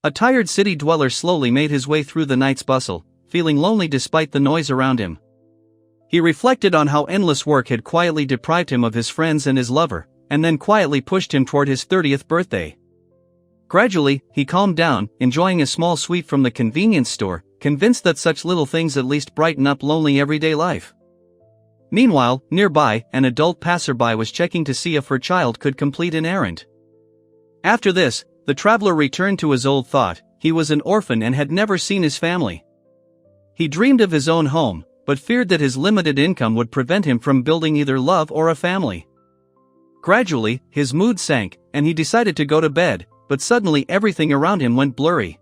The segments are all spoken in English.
A tired city dweller slowly made his way through the night's bustle, feeling lonely despite the noise around him. He reflected on how endless work had quietly deprived him of his friends and his lover, and then quietly pushed him toward his 30th birthday. Gradually, he calmed down, enjoying a small sweet from the convenience store, convinced that such little things at least brighten up lonely everyday life. Meanwhile, nearby, an adult passerby was checking to see if her child could complete an errand. After this, the traveler returned to his old thought: he was an orphan and had never seen his family. He dreamed of his own home, but feared that his limited income would prevent him from building either love or a family. Gradually, his mood sank, and he decided to go to bed, but suddenly everything around him went blurry.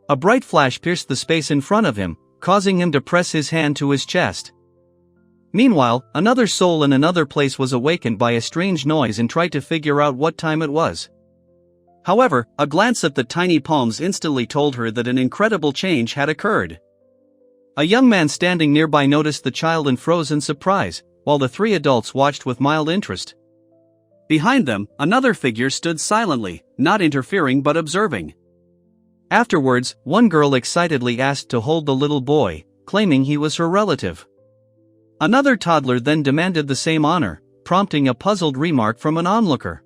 A bright flash pierced the space in front of him, causing him to press his hand to his chest. Meanwhile, another soul in another place was awakened by a strange noise and tried to figure out what time it was. However, a glance at the tiny palms instantly told her that an incredible change had occurred. A young man standing nearby noticed the child and froze in surprise, while the three adults watched with mild interest. Behind them, another figure stood silently, not interfering but observing. Afterwards, one girl excitedly asked to hold the little boy, claiming he was her relative. Another toddler then demanded the same honor, prompting a puzzled remark from an onlooker.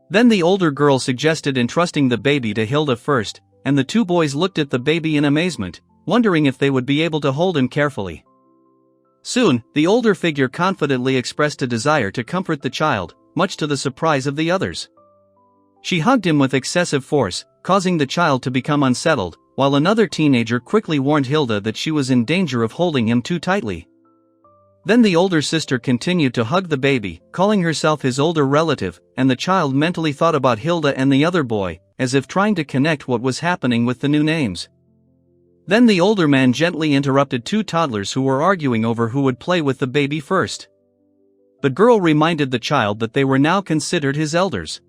Then the older girl suggested entrusting the baby to Hilda first, and the two boys looked at the baby in amazement, wondering if they would be able to hold him carefully. Soon, the older figure confidently expressed a desire to comfort the child, much to the surprise of the others. She hugged him with excessive force, causing the child to become unsettled, while another teenager quickly warned Hilda that she was in danger of holding him too tightly. Then the older sister continued to hug the baby, calling herself his older relative, and the child mentally thought about Hilda and the other boy, as if trying to connect what was happening with the new names. Then the older man gently interrupted two toddlers who were arguing over who would play with the baby first. The girl reminded the child that they were now considered his elders.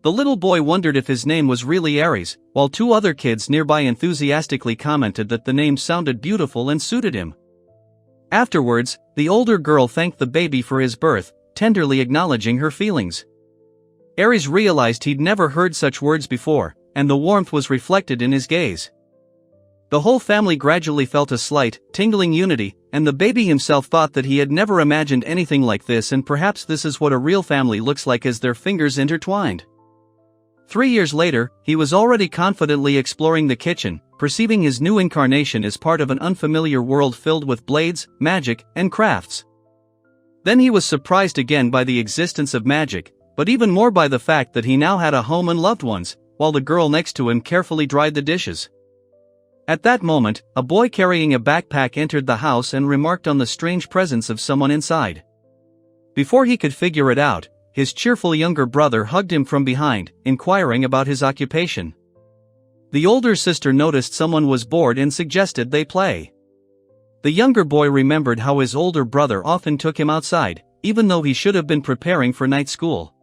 The little boy wondered if his name was really Aries, while two other kids nearby enthusiastically commented that the name sounded beautiful and suited him. Afterwards, the older girl thanked the baby for his birth, tenderly acknowledging her feelings. Aries realized he'd never heard such words before, and the warmth was reflected in his gaze. The whole family gradually felt a slight, tingling unity, and the baby himself thought that he had never imagined anything like this, and perhaps this is what a real family looks like as their fingers intertwined. 3 years later, he was already confidently exploring the kitchen, perceiving his new incarnation as part of an unfamiliar world filled with blades, magic, and crafts. Then he was surprised again by the existence of magic, but even more by the fact that he now had a home and loved ones, while the girl next to him carefully dried the dishes. At that moment, a boy carrying a backpack entered the house and remarked on the strange presence of someone inside. Before he could figure it out, his cheerful younger brother hugged him from behind, inquiring about his occupation. The older sister noticed someone was bored and suggested they play. The younger boy remembered how his older brother often took him outside, even though he should have been preparing for night school.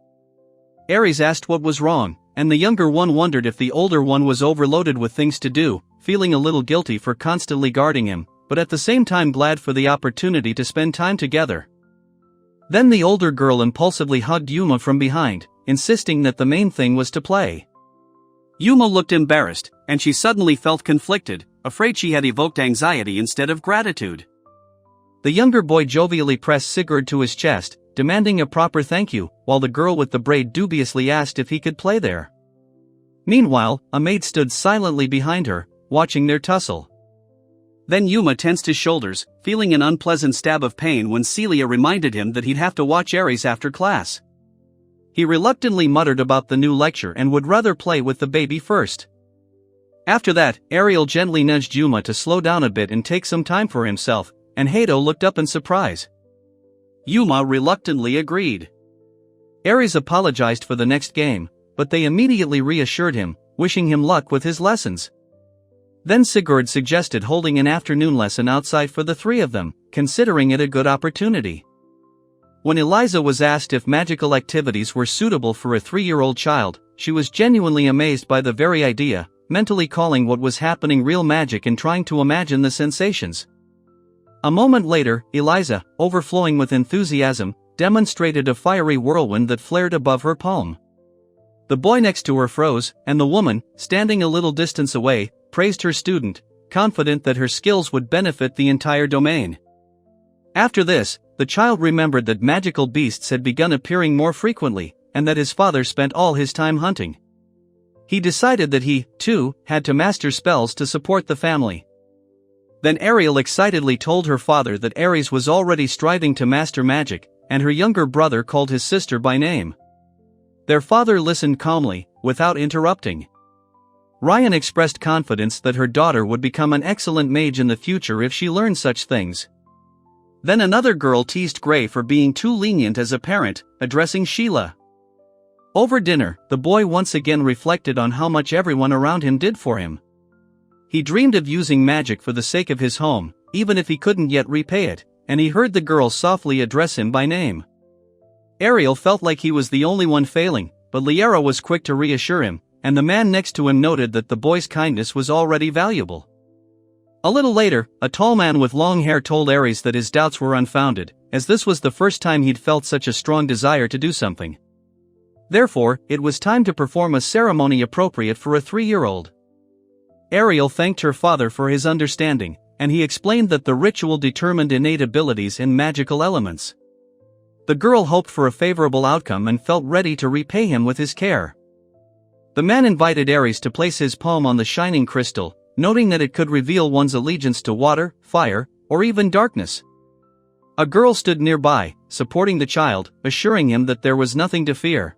Aries asked what was wrong, and the younger one wondered if the older one was overloaded with things to do, feeling a little guilty for constantly guarding him, but at the same time glad for the opportunity to spend time together. Then the older girl impulsively hugged Yuma from behind, insisting that the main thing was to play. Yuma looked embarrassed, and she suddenly felt conflicted, afraid she had evoked anxiety instead of gratitude. The younger boy jovially pressed Sigurd to his chest, demanding a proper thank you, while the girl with the braid dubiously asked if he could play there. Meanwhile, a maid stood silently behind her, watching their tussle. Then Yuma tensed his shoulders, feeling an unpleasant stab of pain when Celia reminded him that he'd have to watch Aries after class. He reluctantly muttered about the new lecture and would rather play with the baby first. After that, Ariel gently nudged Yuma to slow down a bit and take some time for himself, and Hato looked up in surprise. Yuma reluctantly agreed. Aries apologized for the next game, but they immediately reassured him, wishing him luck with his lessons. Then Sigurd suggested holding an afternoon lesson outside for the three of them, considering it a good opportunity. When Eliza was asked if magical activities were suitable for a 3-year-old child, she was genuinely amazed by the very idea, mentally calling what was happening real magic and trying to imagine the sensations. A moment later, Eliza, overflowing with enthusiasm, demonstrated a fiery whirlwind that flared above her palm. The boy next to her froze, and the woman, standing a little distance away, praised her student, confident that her skills would benefit the entire domain. After this, the child remembered that magical beasts had begun appearing more frequently, and that his father spent all his time hunting. He decided that he, too, had to master spells to support the family. Then Ariel excitedly told her father that Ares was already striving to master magic, and her younger brother called his sister by name. Their father listened calmly, without interrupting. Ryan expressed confidence that her daughter would become an excellent mage in the future if she learned such things. Then another girl teased Gray for being too lenient as a parent, addressing Sheila. Over dinner, the boy once again reflected on how much everyone around him did for him. He dreamed of using magic for the sake of his home, even if he couldn't yet repay it, and he heard the girl softly address him by name. Ariel felt like he was the only one failing, but Liara was quick to reassure him, and the man next to him noted that the boy's kindness was already valuable. A little later, a tall man with long hair told Ares that his doubts were unfounded, as this was the first time he'd felt such a strong desire to do something. Therefore, it was time to perform a ceremony appropriate for a 3-year-old. Ariel thanked her father for his understanding, and he explained that the ritual determined innate abilities in magical elements. The girl hoped for a favorable outcome and felt ready to repay him with his care. The man invited Ares to place his palm on the shining crystal, noting that it could reveal one's allegiance to water, fire, or even darkness. A girl stood nearby, supporting the child, assuring him that there was nothing to fear.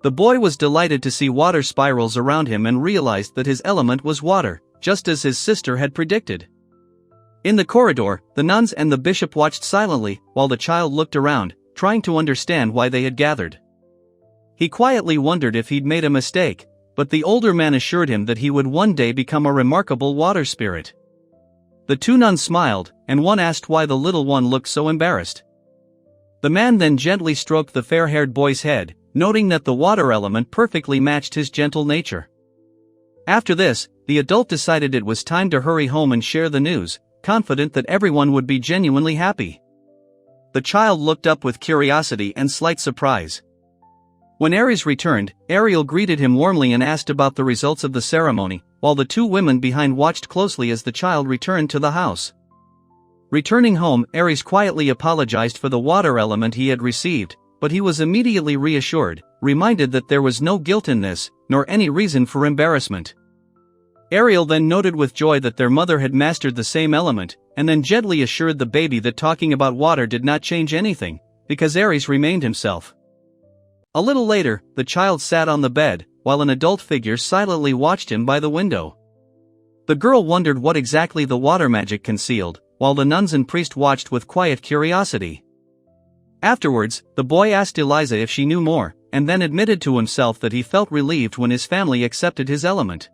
The boy was delighted to see water spirals around him and realized that his element was water, just as his sister had predicted. In the corridor, the nuns and the bishop watched silently, while the child looked around, trying to understand why they had gathered. He quietly wondered if he'd made a mistake, but the older man assured him that he would one day become a remarkable water spirit. The 2 nuns smiled, and one asked why the little one looked so embarrassed. The man then gently stroked the fair-haired boy's head, noting that the water element perfectly matched his gentle nature. After this, the adult decided it was time to hurry home and share the news, confident that everyone would be genuinely happy. The child looked up with curiosity and slight surprise. When Ares returned, Ariel greeted him warmly and asked about the results of the ceremony, while the 2 women behind watched closely as the child returned to the house. Returning home, Ares quietly apologized for the water element he had received, but he was immediately reassured, reminded that there was no guilt in this, nor any reason for embarrassment. Ariel then noted with joy that their mother had mastered the same element, and then gently assured the baby that talking about water did not change anything, because Ares remained himself. A little later, the child sat on the bed, while an adult figure silently watched him by the window. The girl wondered what exactly the water magic concealed, while the nuns and priest watched with quiet curiosity. Afterwards, the boy asked Eliza if she knew more, and then admitted to himself that he felt relieved when his family accepted his element.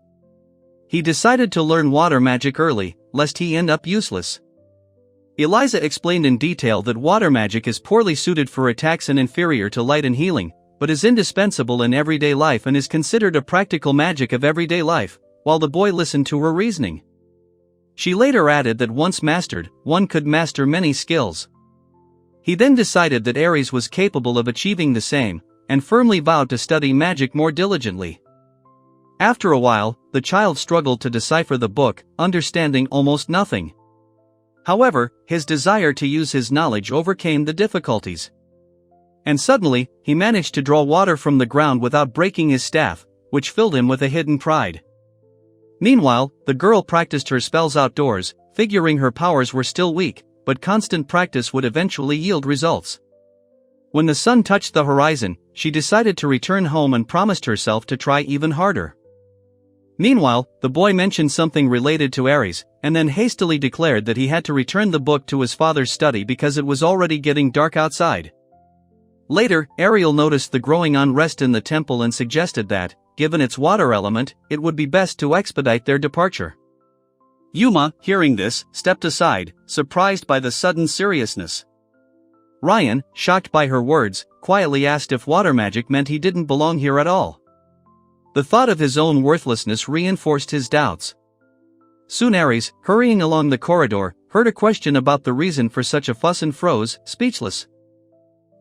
He decided to learn water magic early, lest he end up useless. Eliza explained in detail that water magic is poorly suited for attacks and inferior to light and healing, but is indispensable in everyday life and is considered a practical magic of everyday life, while the boy listened to her reasoning. She later added that once mastered, one could master many skills. He then decided that Ares was capable of achieving the same, and firmly vowed to study magic more diligently. After a while, the child struggled to decipher the book, understanding almost nothing. However, his desire to use his knowledge overcame the difficulties. And suddenly, he managed to draw water from the ground without breaking his staff, which filled him with a hidden pride. Meanwhile, the girl practiced her spells outdoors, figuring her powers were still weak, but constant practice would eventually yield results. When the sun touched the horizon, she decided to return home and promised herself to try even harder. Meanwhile, the boy mentioned something related to Ares, and then hastily declared that he had to return the book to his father's study because it was already getting dark outside. Later, Ariel noticed the growing unrest in the temple and suggested that, given its water element, it would be best to expedite their departure. Yuma, hearing this, stepped aside, surprised by the sudden seriousness. Ryan, shocked by her words, quietly asked if water magic meant he didn't belong here at all. The thought of his own worthlessness reinforced his doubts. Soon Ares, hurrying along the corridor, heard a question about the reason for such a fuss and froze, speechless.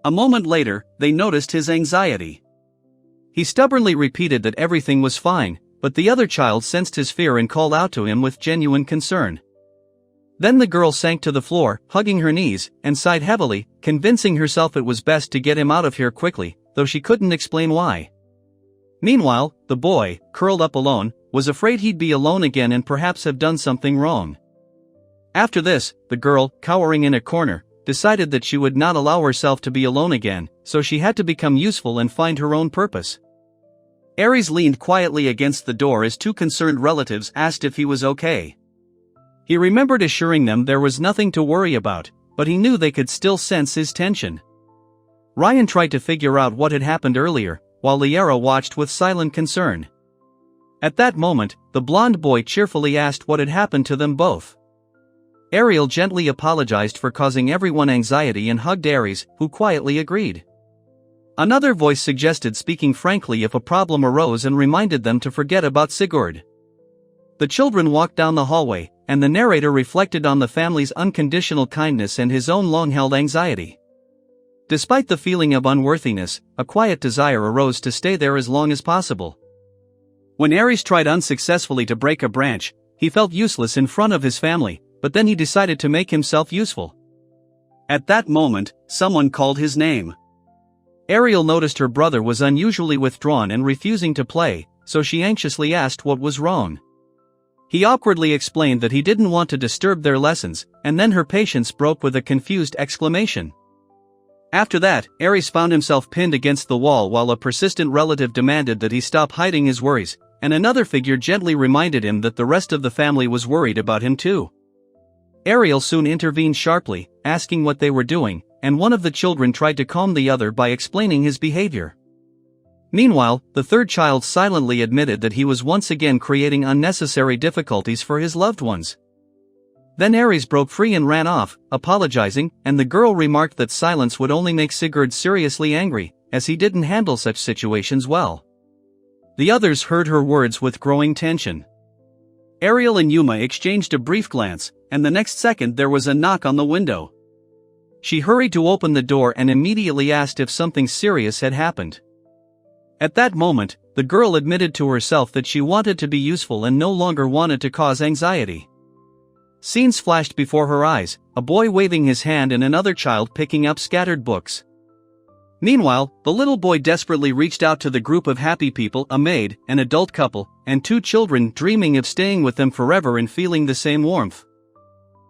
A moment later, they noticed his anxiety. He stubbornly repeated that everything was fine, but the other child sensed his fear and called out to him with genuine concern. Then the girl sank to the floor, hugging her knees, and sighed heavily, convincing herself it was best to get him out of here quickly, though she couldn't explain why. Meanwhile, the boy, curled up alone, was afraid he'd be alone again and perhaps have done something wrong. After this, the girl, cowering in a corner, decided that she would not allow herself to be alone again, so she had to become useful and find her own purpose. Aries leaned quietly against the door as two concerned relatives asked if he was okay. He remembered assuring them there was nothing to worry about, but he knew they could still sense his tension. Ryan tried to figure out what had happened earlier, while Liara watched with silent concern. At that moment, the blonde boy cheerfully asked what had happened to them both. Ariel gently apologized for causing everyone anxiety and hugged Aries, who quietly agreed. Another voice suggested speaking frankly if a problem arose and reminded them to forget about Sigurd. The children walked down the hallway, and the narrator reflected on the family's unconditional kindness and his own long-held anxiety. Despite the feeling of unworthiness, a quiet desire arose to stay there as long as possible. When Aries tried unsuccessfully to break a branch, he felt useless in front of his family, but then he decided to make himself useful. At that moment, someone called his name. Ariel noticed her brother was unusually withdrawn and refusing to play, so she anxiously asked what was wrong. He awkwardly explained that he didn't want to disturb their lessons, and then her patience broke with a confused exclamation. After that, Aries found himself pinned against the wall while a persistent relative demanded that he stop hiding his worries, and another figure gently reminded him that the rest of the family was worried about him too. Ariel soon intervened sharply, asking what they were doing, and one of the children tried to calm the other by explaining his behavior. Meanwhile, the third child silently admitted that he was once again creating unnecessary difficulties for his loved ones. Then Aries broke free and ran off, apologizing, and the girl remarked that silence would only make Sigurd seriously angry, as he didn't handle such situations well. The others heard her words with growing tension. Ariel and Yuma exchanged a brief glance, and the next second there was a knock on the window. She hurried to open the door and immediately asked if something serious had happened. At that moment, the girl admitted to herself that she wanted to be useful and no longer wanted to cause anxiety. Scenes flashed before her eyes, a boy waving his hand and another child picking up scattered books. Meanwhile, the little boy desperately reached out to the group of happy people, a maid, an adult couple, and two children dreaming of staying with them forever and feeling the same warmth.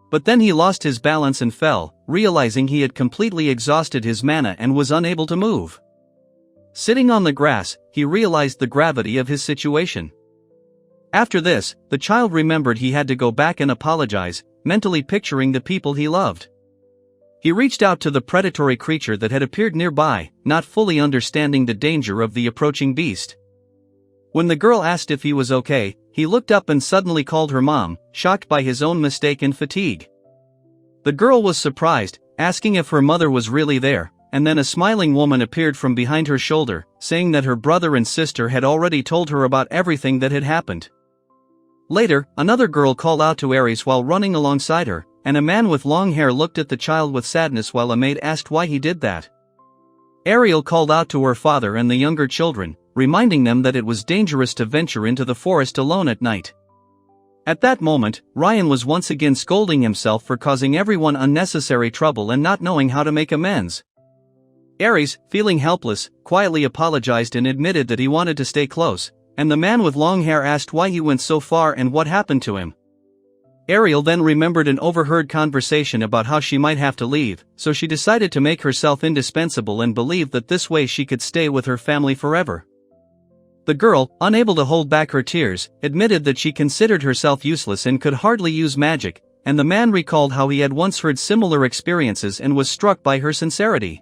But then he lost his balance and fell, realizing he had completely exhausted his mana and was unable to move. Sitting on the grass, he realized the gravity of his situation. After this, the child remembered he had to go back and apologize, mentally picturing the people he loved. He reached out to the predatory creature that had appeared nearby, not fully understanding the danger of the approaching beast. When the girl asked if he was okay, he looked up and suddenly called her mom, shocked by his own mistake and fatigue. The girl was surprised, asking if her mother was really there, and then a smiling woman appeared from behind her shoulder, saying that her brother and sister had already told her about everything that had happened. Later, another girl called out to Aries while running alongside her, and a man with long hair looked at the child with sadness while a maid asked why he did that. Ariel called out to her father and the younger children, reminding them that it was dangerous to venture into the forest alone at night. At that moment, Ryan was once again scolding himself for causing everyone unnecessary trouble and not knowing how to make amends. Aries, feeling helpless, quietly apologized and admitted that he wanted to stay close, and the man with long hair asked why he went so far and what happened to him. Ariel then remembered an overheard conversation about how she might have to leave, so she decided to make herself indispensable and believed that this way she could stay with her family forever. The girl, unable to hold back her tears, admitted that she considered herself useless and could hardly use magic, and the man recalled how he had once heard similar experiences and was struck by her sincerity.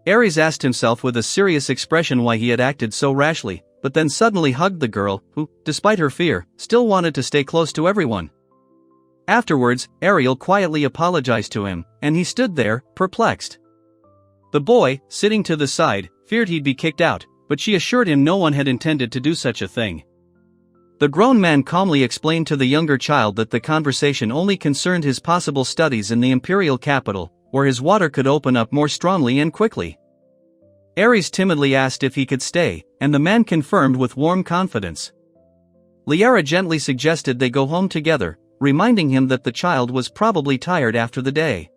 Aries asked himself with a serious expression why he had acted so rashly, but then suddenly hugged the girl, who, despite her fear, still wanted to stay close to everyone. Afterwards, Ariel quietly apologized to him, and he stood there, perplexed. The boy, sitting to the side, feared he'd be kicked out, but she assured him no one had intended to do such a thing. The grown man calmly explained to the younger child that the conversation only concerned his possible studies in the imperial capital, where his water could open up more strongly and quickly. Aries timidly asked if he could stay, and the man confirmed with warm confidence. Liara gently suggested they go home together, reminding him that the child was probably tired after the day.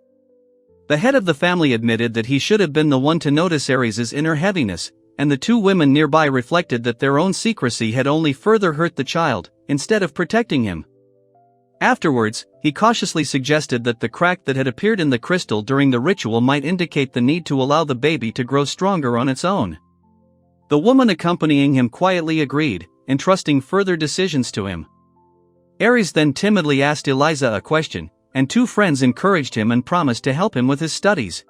The head of the family admitted that he should have been the one to notice Aries' inner heaviness, and the two women nearby reflected that their own secrecy had only further hurt the child, instead of protecting him. Afterwards, he cautiously suggested that the crack that had appeared in the crystal during the ritual might indicate the need to allow the baby to grow stronger on its own. The woman accompanying him quietly agreed, entrusting further decisions to him. Aries then timidly asked Eliza a question, and two friends encouraged him and promised to help him with his studies.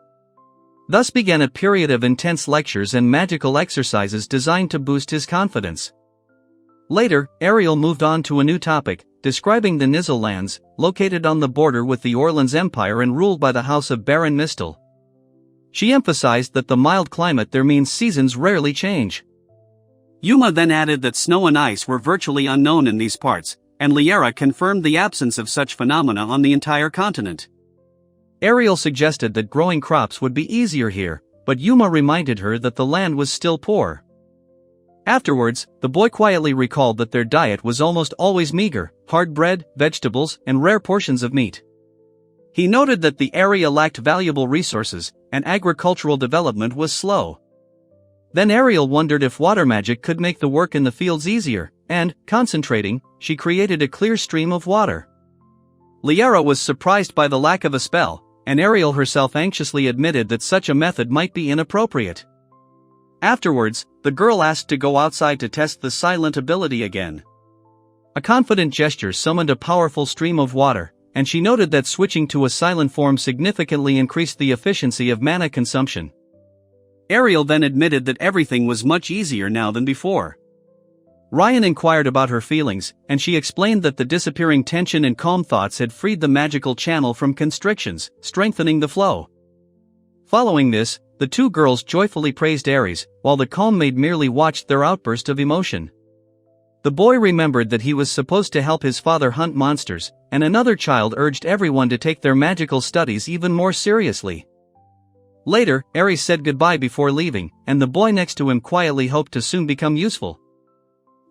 Thus began a period of intense lectures and magical exercises designed to boost his confidence. Later, Ariel moved on to a new topic, describing the Nizhal lands, located on the border with the Orleans Empire and ruled by the house of Baron Mistel. She emphasized that the mild climate there means seasons rarely change. Yuma then added that snow and ice were virtually unknown in these parts, and Liara confirmed the absence of such phenomena on the entire continent. Ariel suggested that growing crops would be easier here, but Yuma reminded her that the land was still poor. Afterwards, the boy quietly recalled that their diet was almost always meager: hard bread, vegetables, and rare portions of meat. He noted that the area lacked valuable resources, and agricultural development was slow. Then Ariel wondered if water magic could make the work in the fields easier, and, concentrating, she created a clear stream of water. Liara was surprised by the lack of a spell, and Ariel herself anxiously admitted that such a method might be inappropriate. Afterwards, the girl asked to go outside to test the silent ability again. A confident gesture summoned a powerful stream of water, and she noted that switching to a silent form significantly increased the efficiency of mana consumption. Ariel then admitted that everything was much easier now than before. Ryan inquired about her feelings, and she explained that the disappearing tension and calm thoughts had freed the magical channel from constrictions, strengthening the flow. Following this, the two girls joyfully praised Aries, while the calm maid merely watched their outburst of emotion. The boy remembered that he was supposed to help his father hunt monsters, and another child urged everyone to take their magical studies even more seriously. Later, Aries said goodbye before leaving, and the boy next to him quietly hoped to soon become useful.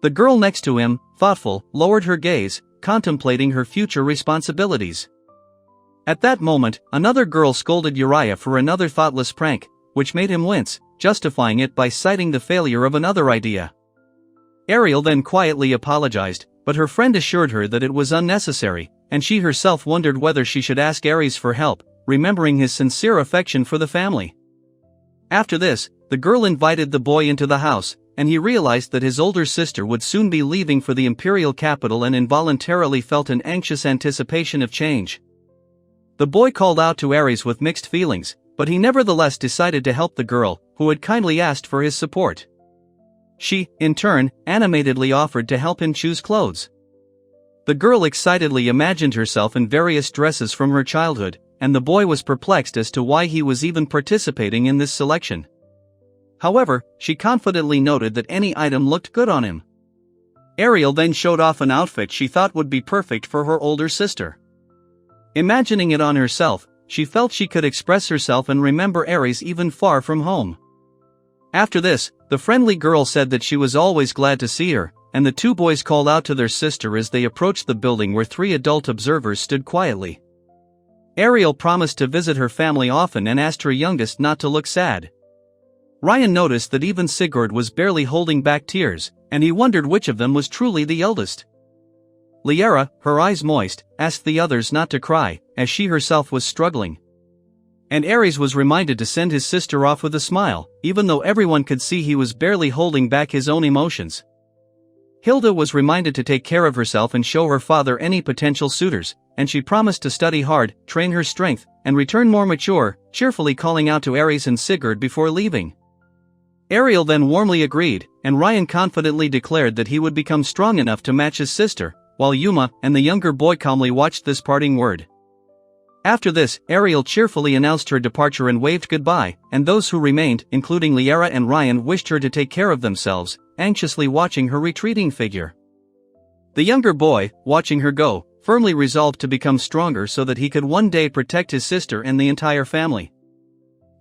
The girl next to him, thoughtful, lowered her gaze, contemplating her future responsibilities. At that moment, another girl scolded Uriah for another thoughtless prank, which made him wince, justifying it by citing the failure of another idea. Ariel then quietly apologized, but her friend assured her that it was unnecessary, and she herself wondered whether she should ask Aries for help, remembering his sincere affection for the family. After this, the girl invited the boy into the house, and he realized that his older sister would soon be leaving for the imperial capital and involuntarily felt an anxious anticipation of change. The boy called out to Aries with mixed feelings, but he nevertheless decided to help the girl, who had kindly asked for his support. She, in turn, animatedly offered to help him choose clothes. The girl excitedly imagined herself in various dresses from her childhood, and the boy was perplexed as to why he was even participating in this selection. However, she confidently noted that any item looked good on him. Ariel then showed off an outfit she thought would be perfect for her older sister. Imagining it on herself, she felt she could express herself and remember Aries even far from home. After this, the friendly girl said that she was always glad to see her, and the two boys called out to their sister as they approached the building where three adult observers stood quietly. Ariel promised to visit her family often and asked her youngest not to look sad. Ryan noticed that even Sigurd was barely holding back tears, and he wondered which of them was truly the eldest. Liara, her eyes moist, asked the others not to cry, as she herself was struggling. And Aries was reminded to send his sister off with a smile, even though everyone could see he was barely holding back his own emotions. Hilda was reminded to take care of herself and show her father any potential suitors, and she promised to study hard, train her strength, and return more mature, cheerfully calling out to Aries and Sigurd before leaving. Ariel then warmly agreed, and Ryan confidently declared that he would become strong enough to match his sister, while Yuma and the younger boy calmly watched this parting word. After this, Ariel cheerfully announced her departure and waved goodbye, and those who remained, including Liara and Ryan, wished her to take care of themselves, anxiously watching her retreating figure. The younger boy, watching her go, firmly resolved to become stronger so that he could one day protect his sister and the entire family.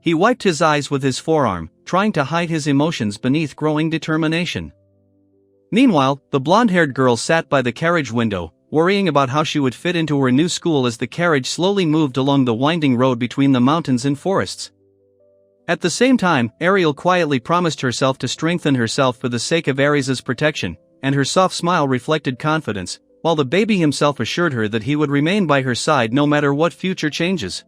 He wiped his eyes with his forearm, trying to hide his emotions beneath growing determination. Meanwhile, the blonde-haired girl sat by the carriage window, worrying about how she would fit into her new school as the carriage slowly moved along the winding road between the mountains and forests. At the same time, Ariel quietly promised herself to strengthen herself for the sake of Ares' protection, and her soft smile reflected confidence, while the baby himself assured her that he would remain by her side no matter what future changes.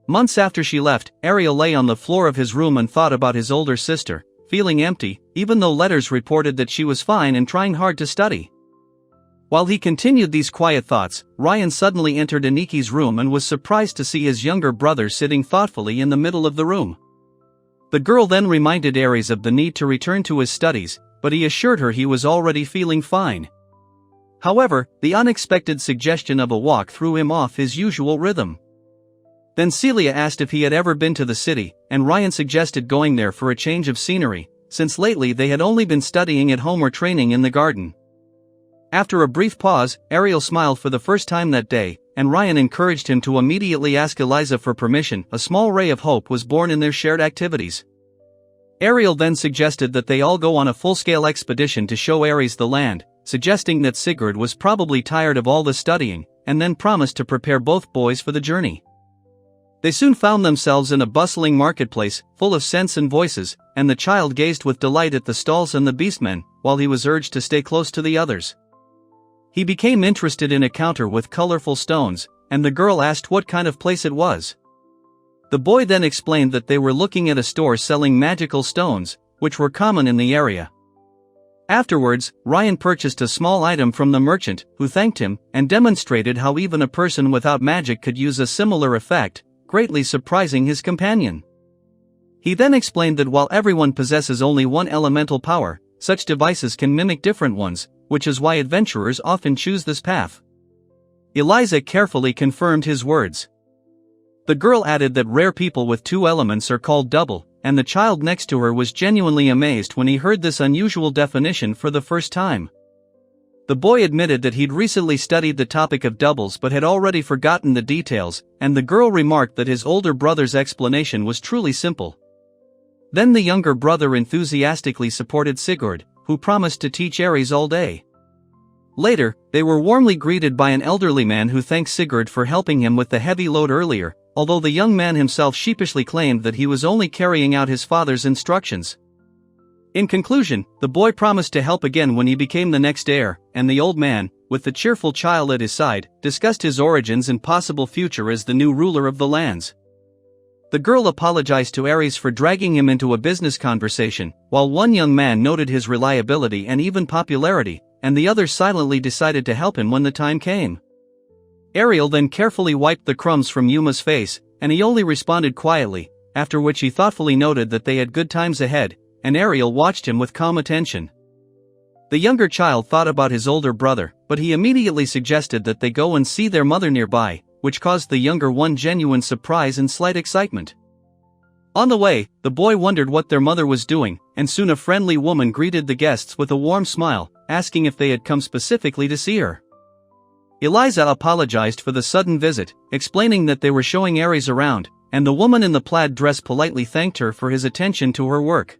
Months after she left, Ariel lay on the floor of his room and thought about his older sister, feeling empty, even though letters reported that she was fine and trying hard to study. While he continued these quiet thoughts, Ryan suddenly entered Aniki's room and was surprised to see his younger brother sitting thoughtfully in the middle of the room. The girl then reminded Ares of the need to return to his studies, but he assured her he was already feeling fine. However, the unexpected suggestion of a walk threw him off his usual rhythm. Then Celia asked if he had ever been to the city, and Ryan suggested going there for a change of scenery, since lately they had only been studying at home or training in the garden. After a brief pause, Ariel smiled for the first time that day, and Ryan encouraged him to immediately ask Eliza for permission. A small ray of hope was born in their shared activities. Ariel then suggested that they all go on a full-scale expedition to show Ares the land, suggesting that Sigurd was probably tired of all the studying, and then promised to prepare both boys for the journey. They soon found themselves in a bustling marketplace, full of scents and voices, and the child gazed with delight at the stalls and the beastmen, while he was urged to stay close to the others. He became interested in a counter with colorful stones, and the girl asked what kind of place it was. The boy then explained that they were looking at a store selling magical stones, which were common in the area. Afterwards, Ryan purchased a small item from the merchant, who thanked him, and demonstrated how even a person without magic could use a similar effect, greatly surprising his companion. He then explained that while everyone possesses only one elemental power, such devices can mimic different ones, which is why adventurers often choose this path. Eliza carefully confirmed his words. The girl added that rare people with two elements are called double, and the child next to her was genuinely amazed when he heard this unusual definition for the first time. The boy admitted that he'd recently studied the topic of doubles but had already forgotten the details, and the girl remarked that his older brother's explanation was truly simple. Then the younger brother enthusiastically supported Sigurd, who promised to teach Ares all day. Later, they were warmly greeted by an elderly man who thanked Sigurd for helping him with the heavy load earlier, although the young man himself sheepishly claimed that he was only carrying out his father's instructions. In conclusion, the boy promised to help again when he became the next heir, and the old man, with the cheerful child at his side, discussed his origins and possible future as the new ruler of the lands. The girl apologized to Ares for dragging him into a business conversation, while one young man noted his reliability and even popularity, and the other silently decided to help him when the time came. Ariel then carefully wiped the crumbs from Yuma's face, and he only responded quietly, after which he thoughtfully noted that they had good times ahead, and Ariel watched him with calm attention. The younger child thought about his older brother, but he immediately suggested that they go and see their mother nearby, which caused the younger one genuine surprise and slight excitement. On the way, the boy wondered what their mother was doing, and soon a friendly woman greeted the guests with a warm smile, asking if they had come specifically to see her. Eliza apologized for the sudden visit, explaining that they were showing Ares around, and the woman in the plaid dress politely thanked her for his attention to her work.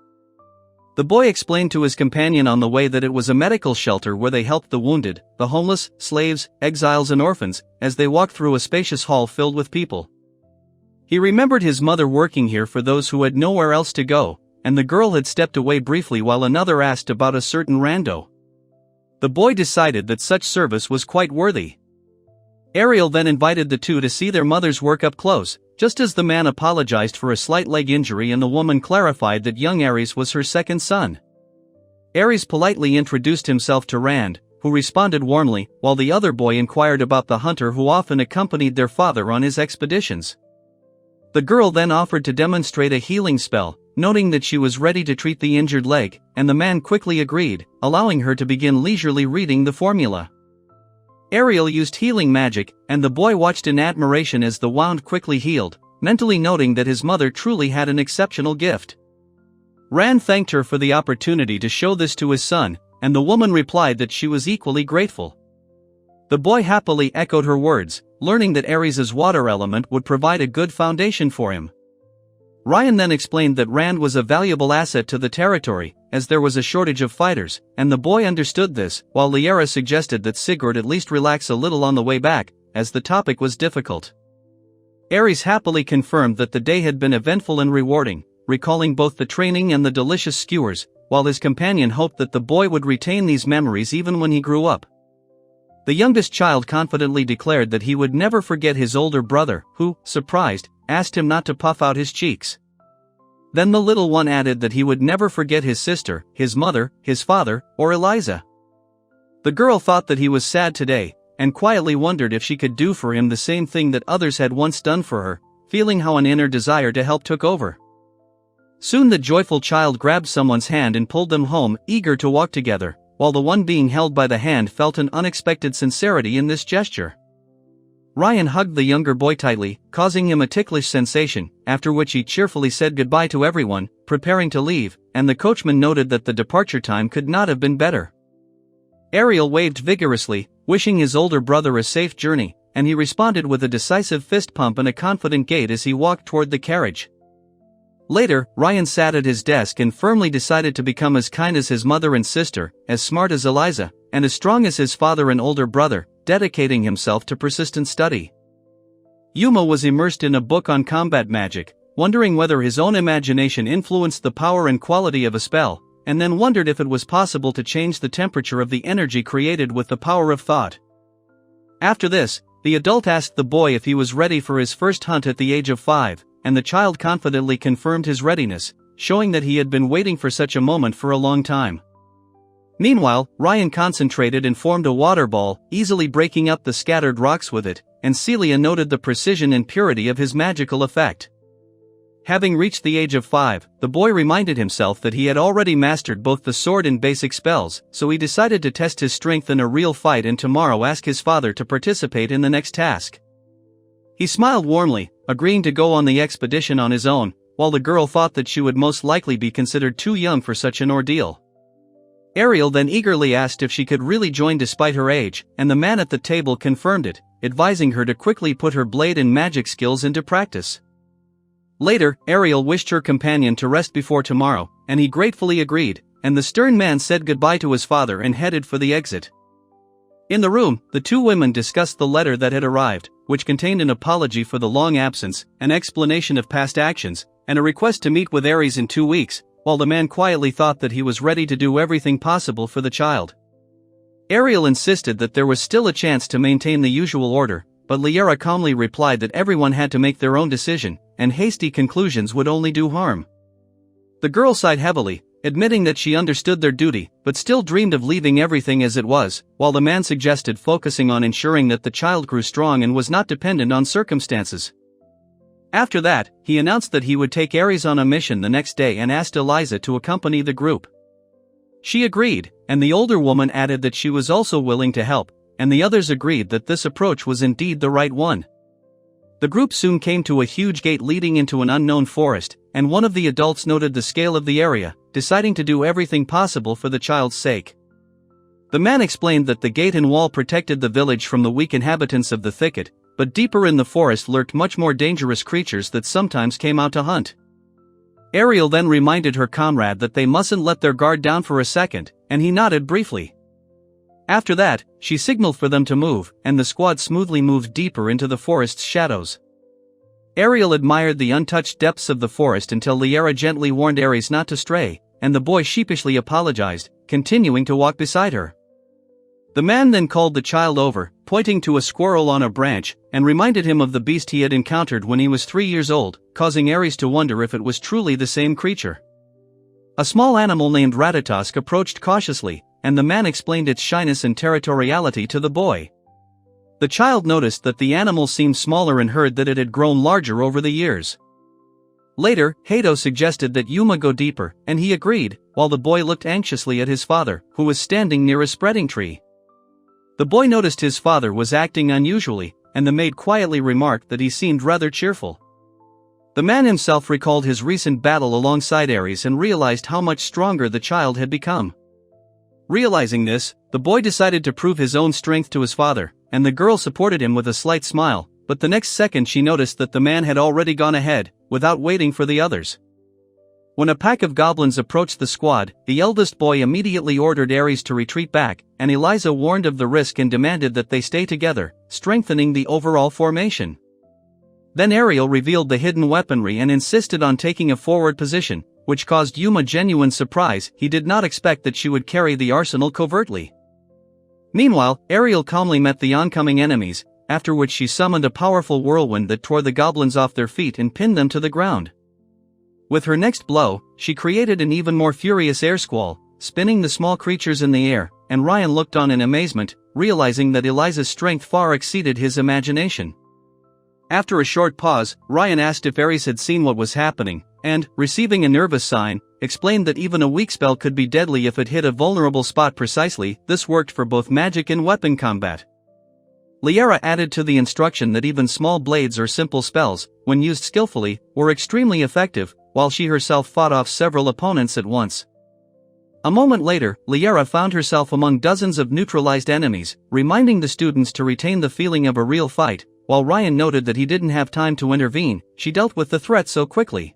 The boy explained to his companion on the way that it was a medical shelter where they helped the wounded, the homeless, slaves, exiles and orphans, as they walked through a spacious hall filled with people. He remembered his mother working here for those who had nowhere else to go, and the girl had stepped away briefly while another asked about a certain rando. The boy decided that such service was quite worthy. Ariel then invited the two to see their mother's work up close, just as the man apologized for a slight leg injury and the woman clarified that young Ares was her second son. Ares politely introduced himself to Rand, who responded warmly, while the other boy inquired about the hunter who often accompanied their father on his expeditions. The girl then offered to demonstrate a healing spell, noting that she was ready to treat the injured leg, and the man quickly agreed, allowing her to begin leisurely reading the formula. Ariel used healing magic, and the boy watched in admiration as the wound quickly healed, mentally noting that his mother truly had an exceptional gift. Rand thanked her for the opportunity to show this to his son, and the woman replied that she was equally grateful. The boy happily echoed her words, learning that Ares' water element would provide a good foundation for him. Ryan then explained that Rand was a valuable asset to the territory, as there was a shortage of fighters, and the boy understood this, while Liara suggested that Sigurd at least relax a little on the way back, as the topic was difficult. Ares happily confirmed that the day had been eventful and rewarding, recalling both the training and the delicious skewers, while his companion hoped that the boy would retain these memories even when he grew up. The youngest child confidently declared that he would never forget his older brother, who, surprised, asked him not to puff out his cheeks. Then the little one added that he would never forget his sister, his mother, his father, or Eliza. The girl thought that he was sad today, and quietly wondered if she could do for him the same thing that others had once done for her, feeling how an inner desire to help took over. Soon the joyful child grabbed someone's hand and pulled them home, eager to walk together, while the one being held by the hand felt an unexpected sincerity in this gesture. Ryan hugged the younger boy tightly, causing him a ticklish sensation, after which he cheerfully said goodbye to everyone, preparing to leave, and the coachman noted that the departure time could not have been better. Ariel waved vigorously, wishing his older brother a safe journey, and he responded with a decisive fist pump and a confident gait as he walked toward the carriage. Later, Ryan sat at his desk and firmly decided to become as kind as his mother and sister, as smart as Eliza, and as strong as his father and older brother, dedicating himself to persistent study. Yuma was immersed in a book on combat magic, wondering whether his own imagination influenced the power and quality of a spell, and then wondered if it was possible to change the temperature of the energy created with the power of thought. After this, the adult asked the boy if he was ready for his first hunt at the age of 5, and the child confidently confirmed his readiness, showing that he had been waiting for such a moment for a long time. Meanwhile, Ryan concentrated and formed a water ball, easily breaking up the scattered rocks with it, and Celia noted the precision and purity of his magical effect. Having reached the age of 5, the boy reminded himself that he had already mastered both the sword and basic spells, so he decided to test his strength in a real fight and tomorrow ask his father to participate in the next task. He smiled warmly, agreeing to go on the expedition on his own, while the girl thought that she would most likely be considered too young for such an ordeal. Ariel then eagerly asked if she could really join despite her age, and the man at the table confirmed it, advising her to quickly put her blade and magic skills into practice. Later, Ariel wished her companion to rest before tomorrow, and he gratefully agreed, and the stern man said goodbye to his father and headed for the exit. In the room, the two women discussed the letter that had arrived, which contained an apology for the long absence, an explanation of past actions, and a request to meet with Ares in 2 weeks, while the man quietly thought that he was ready to do everything possible for the child. Ariel insisted that there was still a chance to maintain the usual order, but Liara calmly replied that everyone had to make their own decision, and hasty conclusions would only do harm. The girl sighed heavily, admitting that she understood their duty, but still dreamed of leaving everything as it was, while the man suggested focusing on ensuring that the child grew strong and was not dependent on circumstances. After that, he announced that he would take Ares on a mission the next day and asked Eliza to accompany the group. She agreed, and the older woman added that she was also willing to help, and the others agreed that this approach was indeed the right one. The group soon came to a huge gate leading into an unknown forest, and one of the adults noted the scale of the area, deciding to do everything possible for the child's sake. The man explained that the gate and wall protected the village from the weak inhabitants of the thicket, but deeper in the forest lurked much more dangerous creatures that sometimes came out to hunt. Ariel then reminded her comrade that they mustn't let their guard down for a second, and he nodded briefly. After that, she signaled for them to move, and the squad smoothly moved deeper into the forest's shadows. Ariel admired the untouched depths of the forest until Liara gently warned Ares not to stray, and the boy sheepishly apologized, continuing to walk beside her. The man then called the child over, pointing to a squirrel on a branch, and reminded him of the beast he had encountered when he was 3 years old, causing Ares to wonder if it was truly the same creature. A small animal named Ratatosk approached cautiously, and the man explained its shyness and territoriality to the boy. The child noticed that the animal seemed smaller and heard that it had grown larger over the years. Later, Hato suggested that Yuma go deeper, and he agreed, while the boy looked anxiously at his father, who was standing near a spreading tree. The boy noticed his father was acting unusually, and the maid quietly remarked that he seemed rather cheerful. The man himself recalled his recent battle alongside Ares and realized how much stronger the child had become. Realizing this, the boy decided to prove his own strength to his father, and the girl supported him with a slight smile, but the next second she noticed that the man had already gone ahead, without waiting for the others. When a pack of goblins approached the squad, the eldest boy immediately ordered Ares to retreat back, and Eliza warned of the risk and demanded that they stay together, strengthening the overall formation. Then Ariel revealed the hidden weaponry and insisted on taking a forward position, which caused Yuma genuine surprise. He did not expect that she would carry the arsenal covertly. Meanwhile, Ariel calmly met the oncoming enemies, after which she summoned a powerful whirlwind that tore the goblins off their feet and pinned them to the ground. With her next blow, she created an even more furious air squall, spinning the small creatures in the air, and Ryan looked on in amazement, realizing that Eliza's strength far exceeded his imagination. After a short pause, Ryan asked if Ares had seen what was happening, and, receiving a nervous sign, explained that even a weak spell could be deadly if it hit a vulnerable spot precisely. This worked for both magic and weapon combat. Liara added to the instruction that even small blades or simple spells, when used skillfully, were extremely effective, while she herself fought off several opponents at once. A moment later, Liara found herself among dozens of neutralized enemies, reminding the students to retain the feeling of a real fight. While Ryan noted that he didn't have time to intervene, she dealt with the threat so quickly.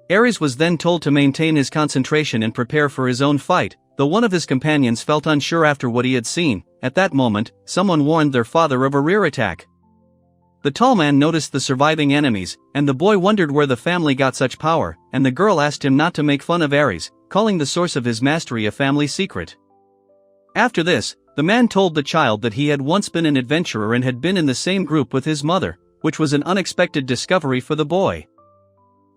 Ares was then told to maintain his concentration and prepare for his own fight, though one of his companions felt unsure after what he had seen. At that moment, someone warned their father of a rear attack. The tall man noticed the surviving enemies, and the boy wondered where the family got such power, and the girl asked him not to make fun of Ares, calling the source of his mastery a family secret. After this, the man told the child that he had once been an adventurer and had been in the same group with his mother, which was an unexpected discovery for the boy.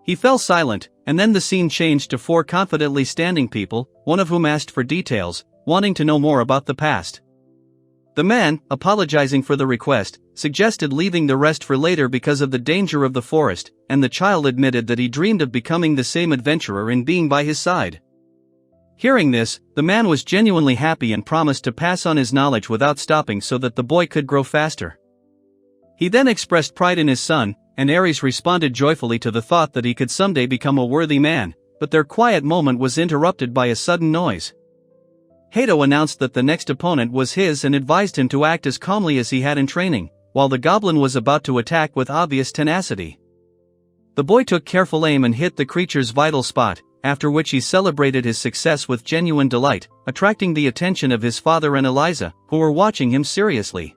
He fell silent, and then the scene changed to 4 confidently standing people, one of whom asked for details, wanting to know more about the past. The man, apologizing for the request, suggested leaving the rest for later because of the danger of the forest, and the child admitted that he dreamed of becoming the same adventurer and being by his side. Hearing this, the man was genuinely happy and promised to pass on his knowledge without stopping so that the boy could grow faster. He then expressed pride in his son, and Ares responded joyfully to the thought that he could someday become a worthy man, but their quiet moment was interrupted by a sudden noise. Hato announced that the next opponent was his and advised him to act as calmly as he had in training, while the goblin was about to attack with obvious tenacity. The boy took careful aim and hit the creature's vital spot, after which he celebrated his success with genuine delight, attracting the attention of his father and Eliza, who were watching him seriously.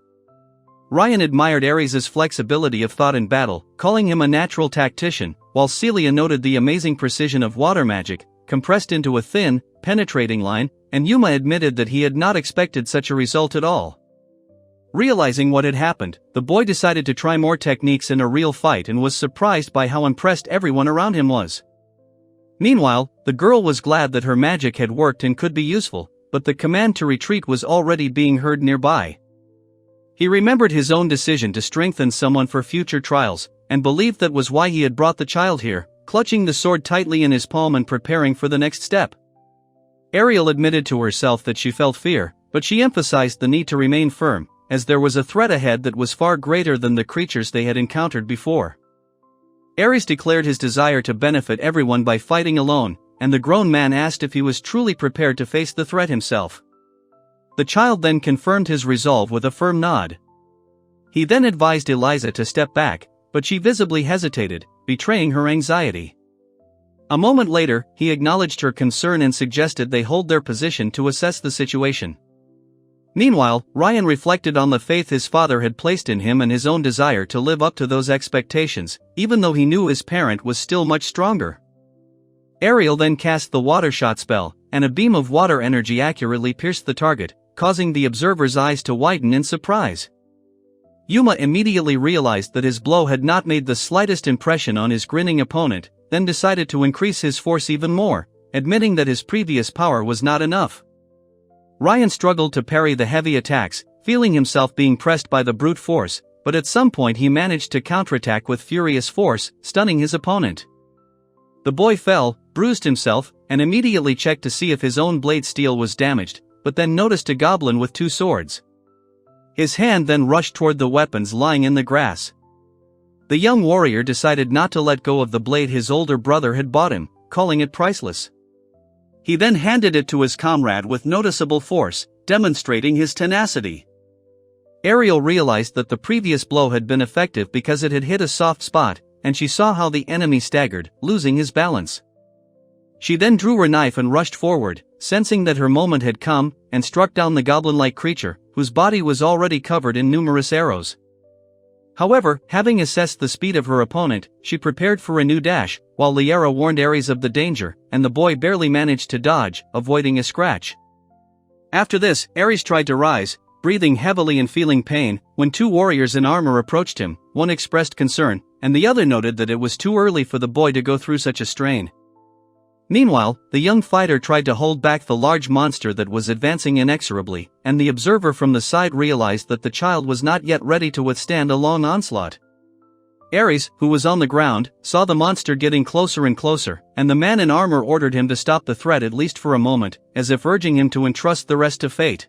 Ryan admired Ares' flexibility of thought in battle, calling him a natural tactician, while Celia noted the amazing precision of water magic, compressed into a thin, penetrating line, and Yuma admitted that he had not expected such a result at all. Realizing what had happened, the boy decided to try more techniques in a real fight and was surprised by how impressed everyone around him was. Meanwhile, the girl was glad that her magic had worked and could be useful, but the command to retreat was already being heard nearby. He remembered his own decision to strengthen someone for future trials, and believed that was why he had brought the child here, clutching the sword tightly in his palm and preparing for the next step. Ariel admitted to herself that she felt fear, but she emphasized the need to remain firm, as there was a threat ahead that was far greater than the creatures they had encountered before. Ares declared his desire to benefit everyone by fighting alone, and the grown man asked if he was truly prepared to face the threat himself. The child then confirmed his resolve with a firm nod. He then advised Eliza to step back, but she visibly hesitated, betraying her anxiety. A moment later, he acknowledged her concern and suggested they hold their position to assess the situation. Meanwhile, Ryan reflected on the faith his father had placed in him and his own desire to live up to those expectations, even though he knew his parent was still much stronger. Ariel then cast the water shot spell, and a beam of water energy accurately pierced the target, causing the observer's eyes to widen in surprise. Yuma immediately realized that his blow had not made the slightest impression on his grinning opponent, then decided to increase his force even more, admitting that his previous power was not enough. Ryan struggled to parry the heavy attacks, feeling himself being pressed by the brute force, but at some point he managed to counterattack with furious force, stunning his opponent. The boy fell, bruised himself, and immediately checked to see if his own blade steel was damaged, but then noticed a goblin with 2 swords. His hand then rushed toward the weapons lying in the grass. The young warrior decided not to let go of the blade his older brother had bought him, calling it priceless. He then handed it to his comrade with noticeable force, demonstrating his tenacity. Ariel realized that the previous blow had been effective because it had hit a soft spot, and she saw how the enemy staggered, losing his balance. She then drew her knife and rushed forward, sensing that her moment had come, and struck down the goblin-like creature, whose body was already covered in numerous arrows. However, having assessed the speed of her opponent, she prepared for a new dash, while Liara warned Ares of the danger, and the boy barely managed to dodge, avoiding a scratch. After this, Ares tried to rise, breathing heavily and feeling pain, when two warriors in armor approached him. One expressed concern, and the other noted that it was too early for the boy to go through such a strain. Meanwhile, the young fighter tried to hold back the large monster that was advancing inexorably, and the observer from the side realized that the child was not yet ready to withstand a long onslaught. Ares, who was on the ground, saw the monster getting closer and closer, and the man in armor ordered him to stop the threat at least for a moment, as if urging him to entrust the rest to fate.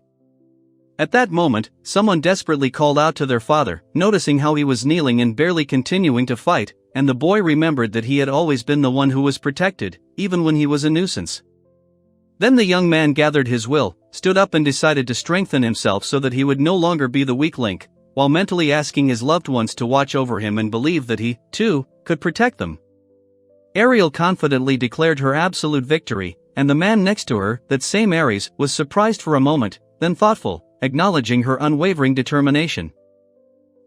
At that moment, someone desperately called out to their father, noticing how he was kneeling and barely continuing to fight, and the boy remembered that he had always been the one who was protected, even when he was a nuisance. Then the young man gathered his will, stood up and decided to strengthen himself so that he would no longer be the weak link, while mentally asking his loved ones to watch over him and believe that he, too, could protect them. Ariel confidently declared her absolute victory, and the man next to her, that same Ares, was surprised for a moment, then thoughtful, acknowledging her unwavering determination.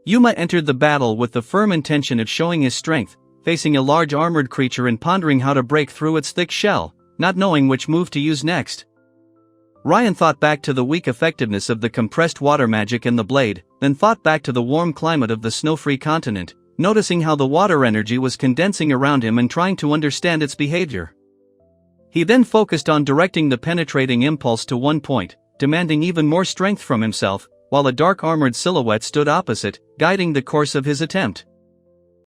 Yuma entered the battle with the firm intention of showing his strength, facing a large armored creature and pondering how to break through its thick shell, not knowing which move to use next. Ryan thought back to the weak effectiveness of the compressed water magic and the blade, then thought back to the warm climate of the snow-free continent, noticing how the water energy was condensing around him and trying to understand its behavior. He then focused on directing the penetrating impulse to one point, demanding even more strength from himself, while a dark armored silhouette stood opposite, guiding the course of his attempt.